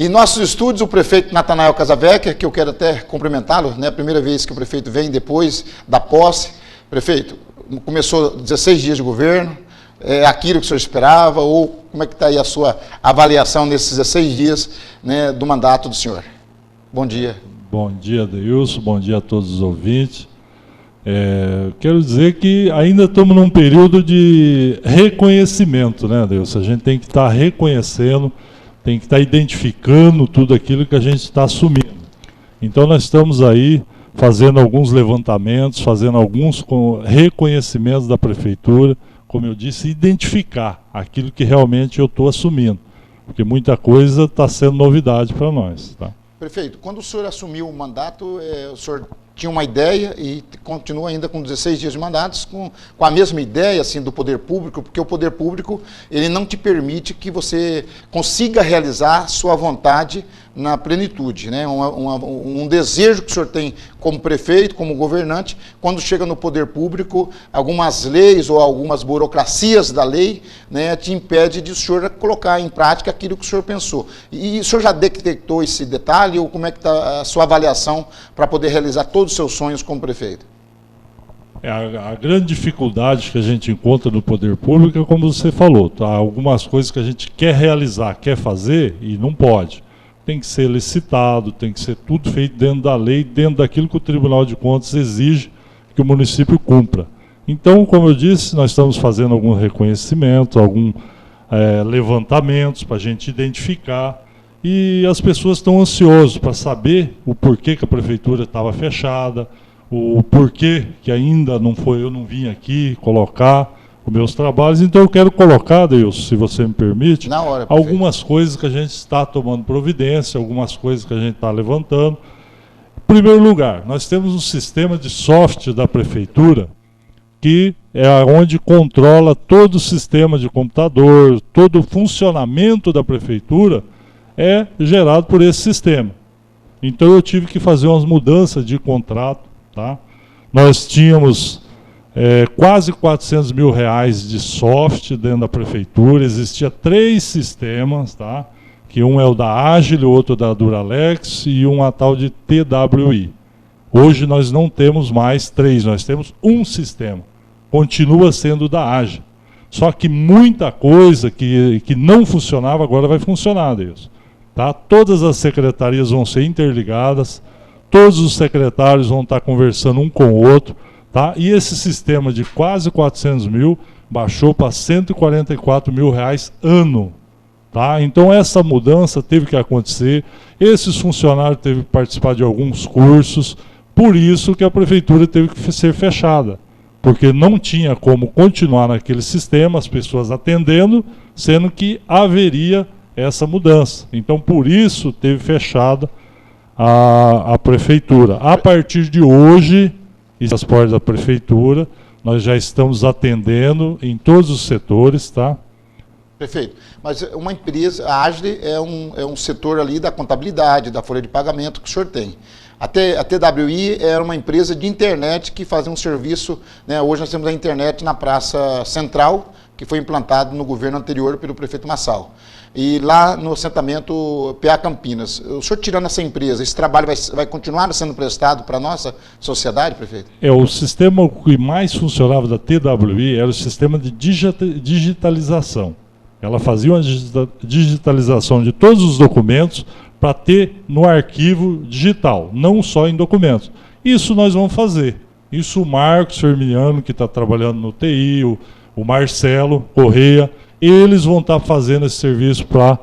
Em nossos estúdios, o prefeito Natanael Casavecker, que eu quero até cumprimentá-lo, né? A primeira vez que o prefeito vem depois da posse. Prefeito, começou 16 dias de governo, é aquilo que o senhor esperava, ou como é que está aí a sua avaliação nesses 16 dias, né, do mandato do senhor? Bom dia. Bom dia, Adeilson, bom dia a todos os ouvintes. Quero dizer que ainda estamos num período de reconhecimento, né, Adeilson? A gente tem que estar reconhecendo, tem que estar identificando tudo aquilo que a gente está assumindo. Então nós estamos aí fazendo alguns levantamentos, fazendo alguns reconhecimentos da prefeitura, como eu disse, identificar aquilo que realmente eu estou assumindo, porque muita coisa está sendo novidade para nós. Tá? Prefeito, quando o senhor assumiu o mandato, o senhor tinha uma ideia e continua ainda com 16 dias de mandatos, com a mesma ideia assim, do poder público, porque o poder público ele não te permite que você consiga realizar sua vontade na plenitude, né? Um desejo que o senhor tem como prefeito, como governante, quando chega no poder público, algumas leis ou algumas burocracias da lei, né, te impede de o senhor colocar em prática aquilo que o senhor pensou. E o senhor já detectou esse detalhe, ou como é que está a sua avaliação para poder realizar todos os seus sonhos como prefeito? A grande dificuldade que a gente encontra no poder público é como você falou, tá? Algumas coisas que a gente quer realizar, quer fazer e não pode. Tem que ser licitado, tem que ser tudo feito dentro da lei, dentro daquilo que o Tribunal de Contas exige que o município cumpra. Então, como eu disse, nós estamos fazendo algum reconhecimento, alguns levantamentos para a gente identificar, e as pessoas estão ansiosas para saber o porquê que a prefeitura estava fechada, o porquê que ainda não foi, eu não vim aqui colocar os meus trabalhos. Então eu quero colocar, Deus, se você me permite, na hora, algumas coisas que a gente está tomando providência, algumas coisas que a gente está levantando. Em primeiro lugar, nós temos um sistema de software da prefeitura que é onde controla todo o sistema de computador, todo o funcionamento da prefeitura é gerado por esse sistema. Então eu tive que fazer umas mudanças de contrato. Tá? Nós tínhamos quase 400 mil reais de software dentro da prefeitura, existia 3 sistemas, tá? Que um é o da Agile, o outro da Duralex e um a tal de TWI. Hoje nós não temos mais 3, nós temos um sistema, continua sendo da Agile. Só que muita coisa que não funcionava agora vai funcionar, Deus. Tá? Todas as secretarias vão ser interligadas, todos os secretários vão estar conversando um com o outro, tá? E esse sistema de quase 400 mil baixou para 144 mil reais ano. Tá? Então essa mudança teve que acontecer, esses funcionários teve que participar de alguns cursos, por isso que a prefeitura teve que ser fechada, porque não tinha como continuar naquele sistema, as pessoas atendendo, sendo que haveria essa mudança. Então por isso teve fechada a prefeitura. A partir de hoje, as portas da prefeitura, nós já estamos atendendo em todos os setores, tá? Perfeito. Mas uma empresa, a Agile é um setor ali da contabilidade, da folha de pagamento que o senhor tem. A TWI era uma empresa de internet que fazia um serviço, né? Hoje nós temos a internet na Praça Central, que foi implantado no governo anterior pelo prefeito Massal. E lá no assentamento PA Campinas, o senhor tirando essa empresa, esse trabalho vai continuar sendo prestado para a nossa sociedade, prefeito? O sistema que mais funcionava da TWI era o sistema de digitalização. Ela fazia uma digitalização de todos os documentos para ter no arquivo digital, não só em documentos. Isso nós vamos fazer. Isso o Marcos Firminiano, que está trabalhando no TI, o Marcelo Correia, eles vão estar fazendo esse serviço para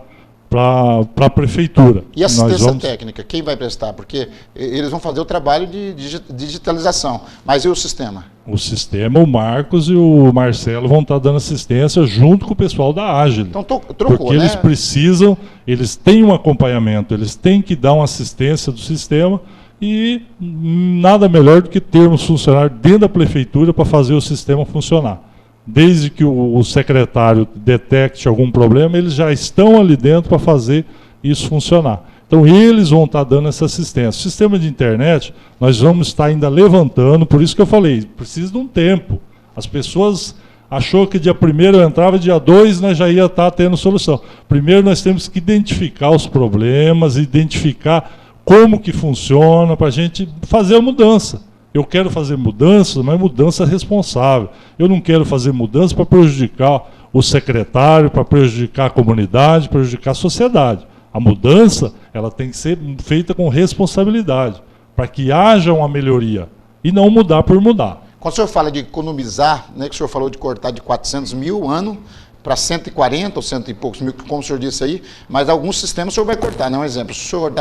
a prefeitura. E assistência técnica, quem vai prestar? Porque eles vão fazer o trabalho de digitalização, mas e o sistema? O sistema, o Marcos e o Marcelo vão estar dando assistência junto com o pessoal da Agile. Então trocou, porque né? Eles precisam, eles têm um acompanhamento, eles têm que dar uma assistência do sistema e nada melhor do que termos funcionários dentro da prefeitura para fazer o sistema funcionar. Desde que o secretário detecte algum problema, eles já estão ali dentro para fazer isso funcionar. Então eles vão estar dando essa assistência. O sistema de internet, nós vamos estar ainda levantando, por isso que eu falei, precisa de um tempo. As pessoas achou que dia 1º eu entrava, dia 2 nós já ia estar tendo solução. Primeiro nós temos que identificar os problemas, identificar como que funciona para a gente fazer a mudança. Eu quero fazer mudança, mas mudança responsável. Eu não quero fazer mudança para prejudicar o secretário, para prejudicar a comunidade, prejudicar a sociedade. A mudança ela tem que ser feita com responsabilidade, para que haja uma melhoria, e não mudar por mudar. Quando o senhor fala de economizar, né, que o senhor falou de cortar de 400 mil ano para 140 ou cento e poucos mil, como o senhor disse aí, mas alguns sistemas o senhor vai cortar, né? Um exemplo, se o senhor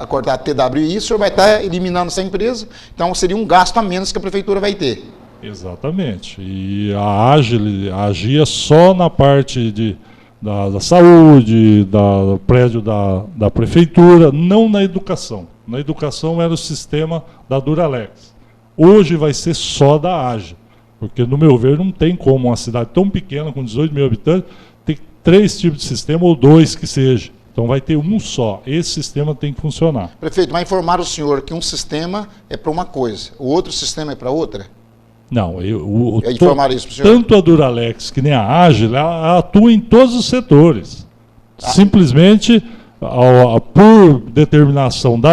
cortar a TWI, o senhor vai estar eliminando essa empresa, então seria um gasto a menos que a prefeitura vai ter. Exatamente. E a Agile agia só na parte da saúde, do prédio da prefeitura, não na educação. Na educação era o sistema da Duralex. Hoje vai ser só da Agile. Porque, no meu ver, não tem como uma cidade tão pequena, com 18 mil habitantes, ter 3 tipos de sistema ou 2 que seja. Então vai ter um só. Esse sistema tem que funcionar. Prefeito, mas informar o senhor que um sistema é para uma coisa, o outro sistema é para outra? Não, informar isso para o senhor? Tanto a Duralex que nem a Agile, ela atua em todos os setores. Simplesmente, por determinação da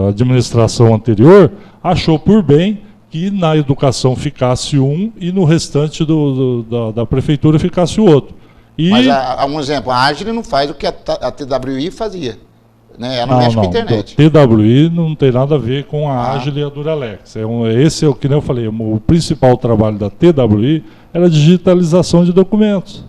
administração anterior, achou por bem que na educação ficasse um e no restante da prefeitura ficasse o outro. Mas, um exemplo, a Agile não faz o que a TWI fazia. Né? Ela não mexe com a internet. A TWI não tem nada a ver com a Agile e a Duralex. Esse é o que eu falei, o principal trabalho da TWI era a digitalização de documentos.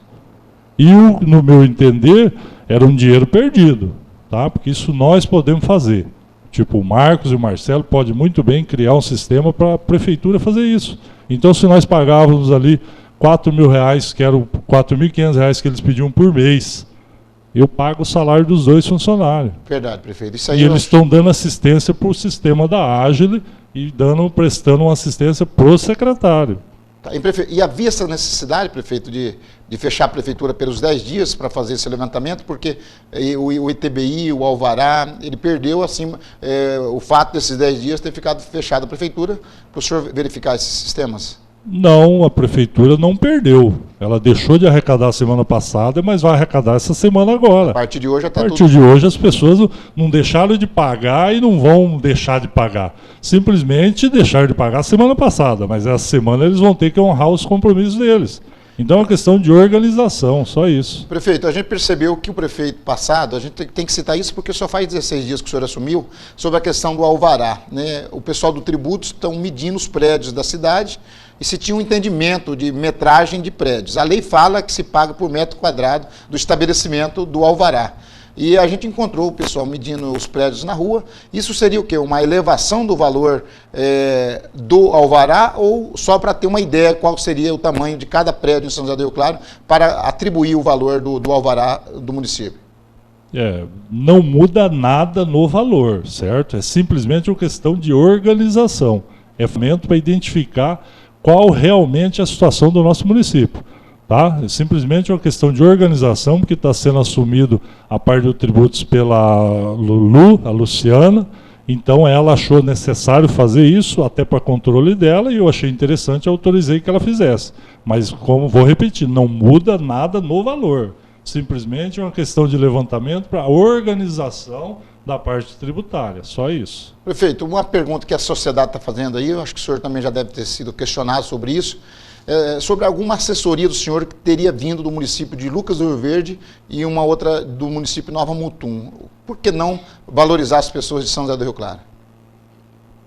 E, no meu entender, era um dinheiro perdido, tá? Porque isso nós podemos fazer. Tipo, o Marcos e o Marcelo podem muito bem criar um sistema para a prefeitura fazer isso. Então, se nós pagávamos ali R$4.000, que eram R$4.500 que eles pediam por mês, eu pago o salário dos 2 funcionários. Verdade, prefeito. Isso aí e eles estão dando assistência para o sistema da Agile e prestando uma assistência para o secretário. Tá, e havia essa necessidade, prefeito, de fechar a prefeitura pelos 10 dias para fazer esse levantamento, porque o ITBI, o Alvará, ele perdeu assim, o fato desses 10 dias ter ficado fechada a prefeitura, para o senhor verificar esses sistemas? Não, a prefeitura não perdeu. Ela deixou de arrecadar a semana passada, mas vai arrecadar essa semana agora. A partir de hoje já está tudo... A partir de hoje as pessoas não deixaram de pagar e não vão deixar de pagar. Simplesmente deixaram de pagar a semana passada, mas essa semana eles vão ter que honrar os compromissos deles. Então é uma questão de organização, só isso. Prefeito, a gente percebeu que o prefeito passado, a gente tem que citar isso porque só faz 16 dias que o senhor assumiu, sobre a questão do alvará, né? O pessoal do tributo estão medindo os prédios da cidade e se tinha um entendimento de metragem de prédios. A lei fala que se paga por metro quadrado do estabelecimento do alvará. E a gente encontrou o pessoal medindo os prédios na rua. Isso seria o quê? Uma elevação do valor do alvará ou só para ter uma ideia qual seria o tamanho de cada prédio em São José do Rio Claro para atribuir o valor do alvará do município? Não muda nada no valor, certo? É simplesmente uma questão de organização. É fundamento para identificar qual realmente é a situação do nosso município. Tá? É simplesmente uma questão de organização, porque está sendo assumido a parte dos tributos pela Lulu, a Luciana, então ela achou necessário fazer isso, até para controle dela, e eu achei interessante, autorizei que ela fizesse. Mas, como vou repetir, não muda nada no valor. Simplesmente é uma questão de levantamento para a organização da parte tributária, só isso. Prefeito, uma pergunta que a sociedade está fazendo aí, eu acho que o senhor também já deve ter sido questionado sobre isso, sobre alguma assessoria do senhor que teria vindo do município de Lucas do Rio Verde e uma outra do município de Nova Mutum. Por que não valorizar as pessoas de São José do Rio Claro?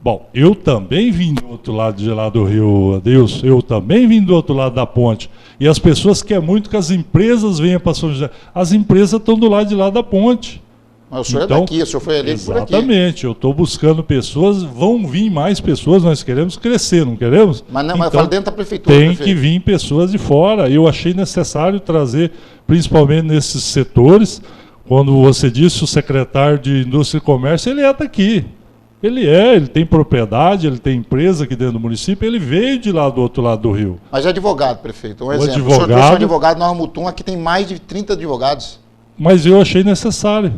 Bom, eu também vim do outro lado de lá do Rio, Adeus, eu também vim do outro lado da ponte. E as pessoas querem muito que as empresas venham para São José. As empresas estão do lado de lá da ponte. Mas o senhor é daqui, o senhor foi eleito por aqui. Exatamente, eu estou buscando pessoas, vão vir mais pessoas, nós queremos crescer, não queremos? Mas não, então, eu falo dentro da prefeitura. Tem que vir pessoas de fora. Eu achei necessário trazer, principalmente nesses setores, quando você disse o secretário de Indústria e Comércio, ele é daqui. Ele tem propriedade, ele tem empresa aqui dentro do município, ele veio de lá do outro lado do rio. Mas é advogado, prefeito, um exemplo. Advogado, o senhor é advogado na Nova Mutum, aqui tem mais de 30 advogados. Mas eu achei necessário.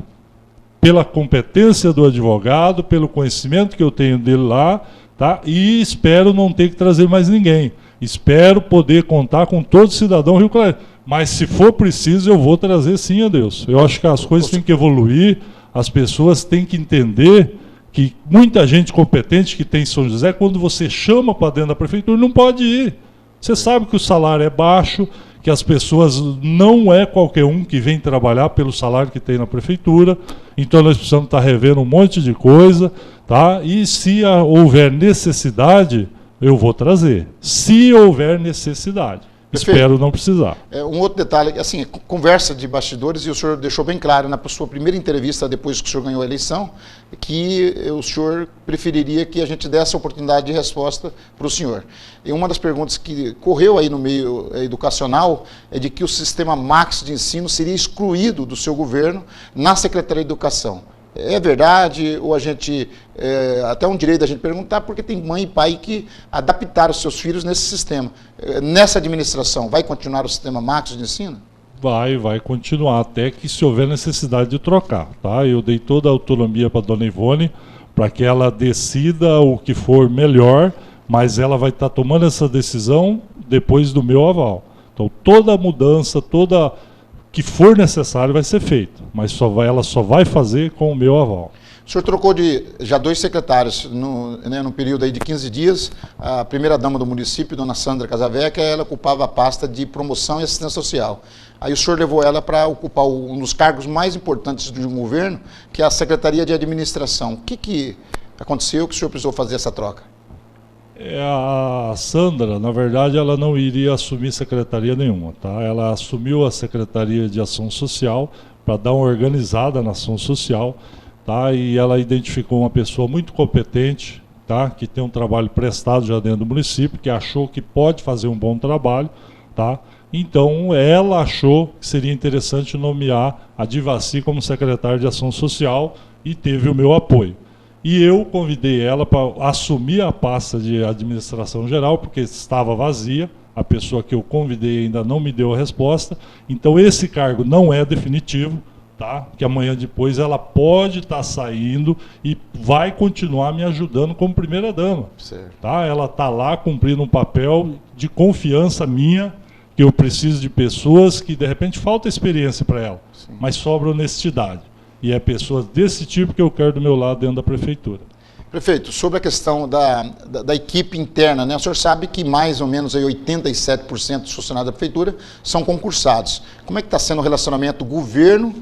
Pela competência do advogado, pelo conhecimento que eu tenho dele lá, tá? E espero não ter que trazer mais ninguém. Espero poder contar com todo cidadão rio-clarense. Mas se for preciso, eu vou trazer sim a Deus. Eu acho que as coisas têm que evoluir, as pessoas têm que entender que muita gente competente que tem em São José, quando você chama para dentro da prefeitura, não pode ir. Você sabe que o salário é baixo, que as pessoas, não é qualquer um que vem trabalhar pelo salário que tem na prefeitura, então nós precisamos estar revendo um monte de coisa, tá? E se houver necessidade, eu vou trazer. Se houver necessidade. Perfeito. Espero não precisar. Um outro detalhe, assim, conversa de bastidores, e o senhor deixou bem claro na sua primeira entrevista, depois que o senhor ganhou a eleição, que o senhor preferiria que a gente desse a oportunidade de resposta para o senhor. E uma das perguntas que correu aí no meio educacional é de que o sistema Max de ensino seria excluído do seu governo na Secretaria de Educação. É verdade, ou a gente, até um direito da gente perguntar, porque tem mãe e pai que adaptaram os seus filhos nesse sistema. Nessa administração, vai continuar o sistema Max de ensino? Vai continuar, até que se houver necessidade de trocar, tá? Eu dei toda a autonomia para a dona Ivone, para que ela decida o que for melhor, mas ela vai estar tomando essa decisão depois do meu aval. Então, toda mudança, toda que for necessário vai ser feito, mas ela só vai fazer com o meu aval. O senhor trocou já 2 secretários no período aí de 15 dias. A primeira-dama do município, dona Sandra Casavecchia, ela ocupava a pasta de promoção e assistência social. Aí o senhor levou ela para ocupar um dos cargos mais importantes de um governo, que é a Secretaria de Administração. O que aconteceu que o senhor precisou fazer essa troca? A Sandra, na verdade, ela não iria assumir secretaria nenhuma, tá? Ela assumiu a Secretaria de Ação Social para dar uma organizada na ação social, tá? E ela identificou uma pessoa muito competente, tá? Que tem um trabalho prestado já dentro do município, que achou que pode fazer um bom trabalho, tá? Então, ela achou que seria interessante nomear a Divaci como secretária de Ação Social e teve o meu apoio. E eu convidei ela para assumir a pasta de administração geral, porque estava vazia, a pessoa que eu convidei ainda não me deu a resposta, então esse cargo não é definitivo, tá? Que amanhã depois ela pode estar saindo e vai continuar me ajudando como primeira-dama. Tá? Ela está lá cumprindo um papel de confiança minha, que eu preciso de pessoas que de repente falta experiência para ela, mas sobra honestidade. E é pessoas desse tipo que eu quero do meu lado dentro da prefeitura. Prefeito, sobre a questão da equipe interna, né? O senhor sabe que mais ou menos aí 87% dos funcionários da prefeitura são concursados. Como é que está sendo o relacionamento governo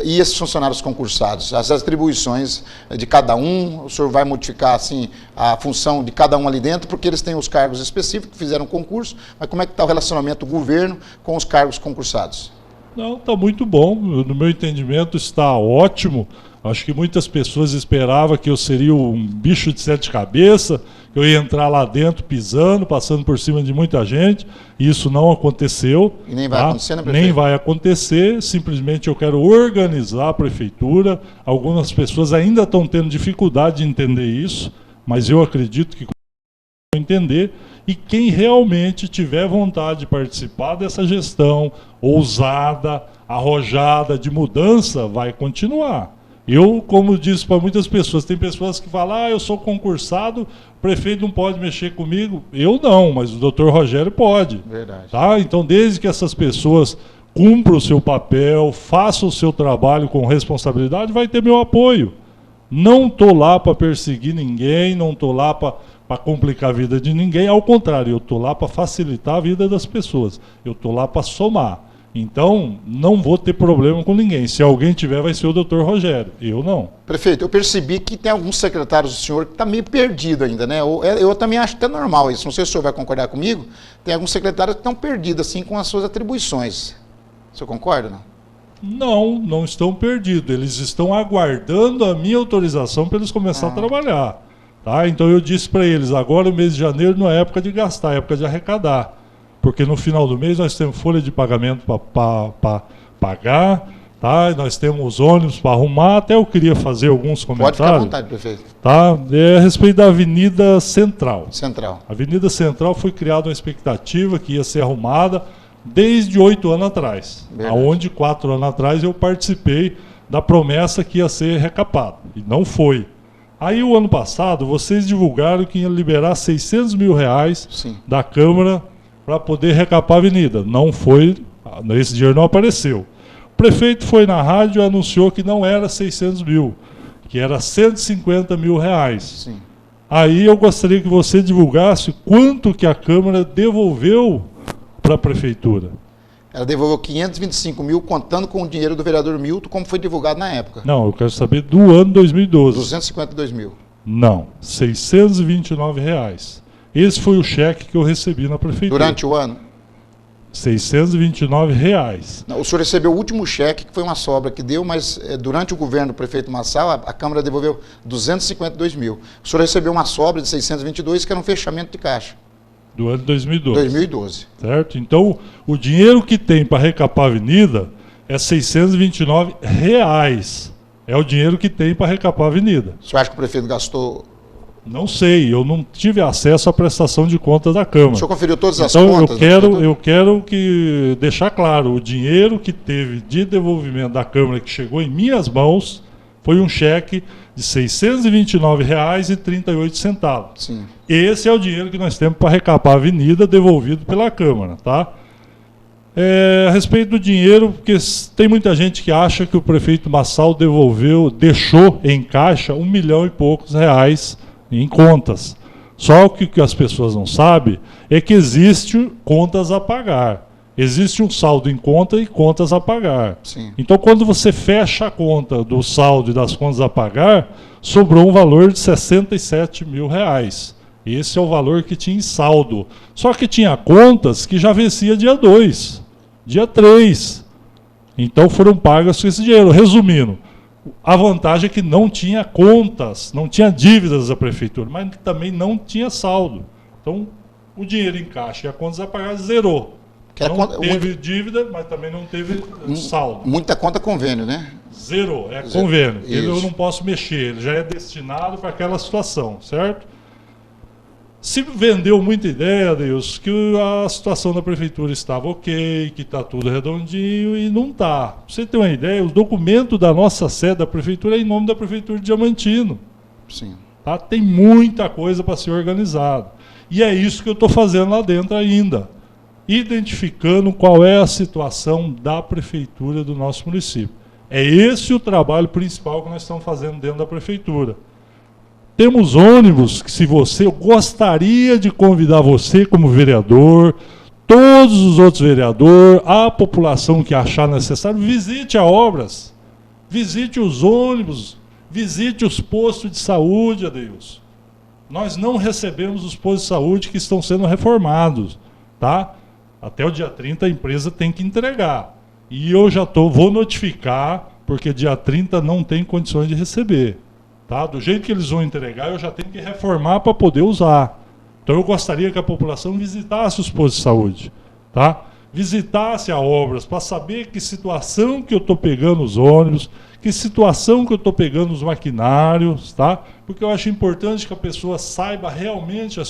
e esses funcionários concursados? As atribuições de cada um, o senhor vai modificar assim, a função de cada um ali dentro, porque eles têm os cargos específicos, fizeram concurso, mas como é que está o relacionamento governo com os cargos concursados? Não, está muito bom. No meu entendimento está ótimo. Acho que muitas pessoas esperavam que eu seria um bicho de 7 cabeças, que eu ia entrar lá dentro pisando, passando por cima de muita gente. Isso não aconteceu. E nem vai acontecer, né, prefeito? Nem vai acontecer. Simplesmente eu quero organizar a prefeitura. Algumas pessoas ainda estão tendo dificuldade de entender isso, mas eu acredito que entender. E quem realmente tiver vontade de participar dessa gestão ousada, arrojada, de mudança, vai continuar. Eu, como disse para muitas pessoas, tem pessoas que falam, eu sou concursado, o prefeito não pode mexer comigo. Eu não, mas o doutor Rogério pode. Verdade. Tá? Então, desde que essas pessoas cumpram o seu papel, façam o seu trabalho com responsabilidade, vai ter meu apoio. Não estou lá para perseguir ninguém, não estou lá para complicar a vida de ninguém, ao contrário, eu estou lá para facilitar a vida das pessoas, eu estou lá para somar. Então, não vou ter problema com ninguém. Se alguém tiver, vai ser o doutor Rogério, eu não. Prefeito, eu percebi que tem alguns secretários do senhor que está meio perdido ainda, né? Eu também acho que é normal isso, não sei se o senhor vai concordar comigo, tem alguns secretários que estão perdidos assim com as suas atribuições. O senhor concorda, não? Não estão perdidos, eles estão aguardando a minha autorização para eles começarem a trabalhar. Tá? Então eu disse para eles, agora o mês de janeiro não é época de gastar, é época de arrecadar. Porque no final do mês nós temos folha de pagamento para pagar, tá? Nós temos ônibus para arrumar, até eu queria fazer alguns comentários. Pode ficar à vontade, prefeito. Tá? É a respeito da Avenida Central. Central. A Avenida Central foi criada uma expectativa que ia ser arrumada desde 8 anos atrás. Onde 4 anos atrás eu participei da promessa que ia ser recapado. E não foi. Aí o ano passado vocês divulgaram que ia liberar 600 mil reais Sim. da Câmara para poder recapar a avenida. Não foi, esse dinheiro não apareceu. O prefeito foi na rádio e anunciou que não era 600 mil, que era 150 mil reais. Sim. Aí eu gostaria que você divulgasse quanto que a Câmara devolveu para a Prefeitura. Ela devolveu 525 mil, contando com o dinheiro do vereador Milton, como foi divulgado na época. Não, eu quero saber do ano 2012. 252 mil. Não, R$ 629 reais. Esse foi o cheque que eu recebi na Prefeitura. Durante o ano? R$ 629 reais. Não, o senhor recebeu o último cheque, que foi uma sobra que deu, mas durante o governo do prefeito Massal, a Câmara devolveu 252 mil. O senhor recebeu uma sobra de 622, que era um fechamento de caixa. Do ano 2012. 2012. Certo? Então, o dinheiro que tem para recapar a avenida é R$ 629 reais. É o dinheiro que tem para recapar a avenida. O senhor acha que o prefeito gastou? Não sei, eu não tive acesso à prestação de contas da Câmara. O senhor conferiu todas as Então, contas? eu quero que deixar claro, o dinheiro que teve de devolvimento da Câmara que chegou em minhas mãos foi um cheque de R$ 629,38. Sim. Esse é o dinheiro que nós temos para recapar a avenida devolvido pela Câmara, tá? A respeito do dinheiro, porque tem muita gente que acha que o prefeito Massal deixou em caixa 1 milhão e poucos reais em contas. Só que o que as pessoas não sabem é que existe contas a pagar. Existe um saldo em conta e contas a pagar. Sim. Então, quando você fecha a conta do saldo e das contas a pagar, sobrou um valor de 67 mil reais. Esse é o valor que tinha em saldo. Só que tinha contas que já vencia dia 2, dia 3. Então foram pagas com esse dinheiro. Resumindo, a vantagem é que não tinha contas, não tinha dívidas da prefeitura, mas também não tinha saldo. Então, o dinheiro em caixa e a contas a pagar zerou. Não teve dívida, mas também não teve saldo. Muita conta convênio, né? Zerou, é convênio. Isso. Eu não posso mexer, ele já é destinado para aquela situação, certo? Se vendeu muita ideia, Deus, que a situação da prefeitura estava ok, que está tudo redondinho, e não está. Pra você ter uma ideia, o documento da nossa sede da prefeitura é em nome da prefeitura de Diamantino. Sim. Tá? Tem muita coisa para ser organizada. E é isso que eu estou fazendo lá dentro ainda. Identificando qual é a situação da prefeitura do nosso município. É esse o trabalho principal que nós estamos fazendo dentro da prefeitura. Temos ônibus que, se você, eu gostaria de convidar você como vereador, todos os outros vereadores, a população que achar necessário, visite as obras, visite os ônibus, visite os postos de saúde, Adeilson. Nós não recebemos os postos de saúde que estão sendo reformados, tá? Até o dia 30 a empresa tem que entregar. E eu já vou notificar, porque dia 30 não tem condições de receber. Tá? Do jeito que eles vão entregar, eu já tenho que reformar para poder usar. Então eu gostaria que a população visitasse os postos de saúde. Tá? Visitasse as obras, para saber que situação que eu estou pegando os ônibus, que situação que eu estou pegando os maquinários, tá? Porque eu acho importante que a pessoa saiba realmente a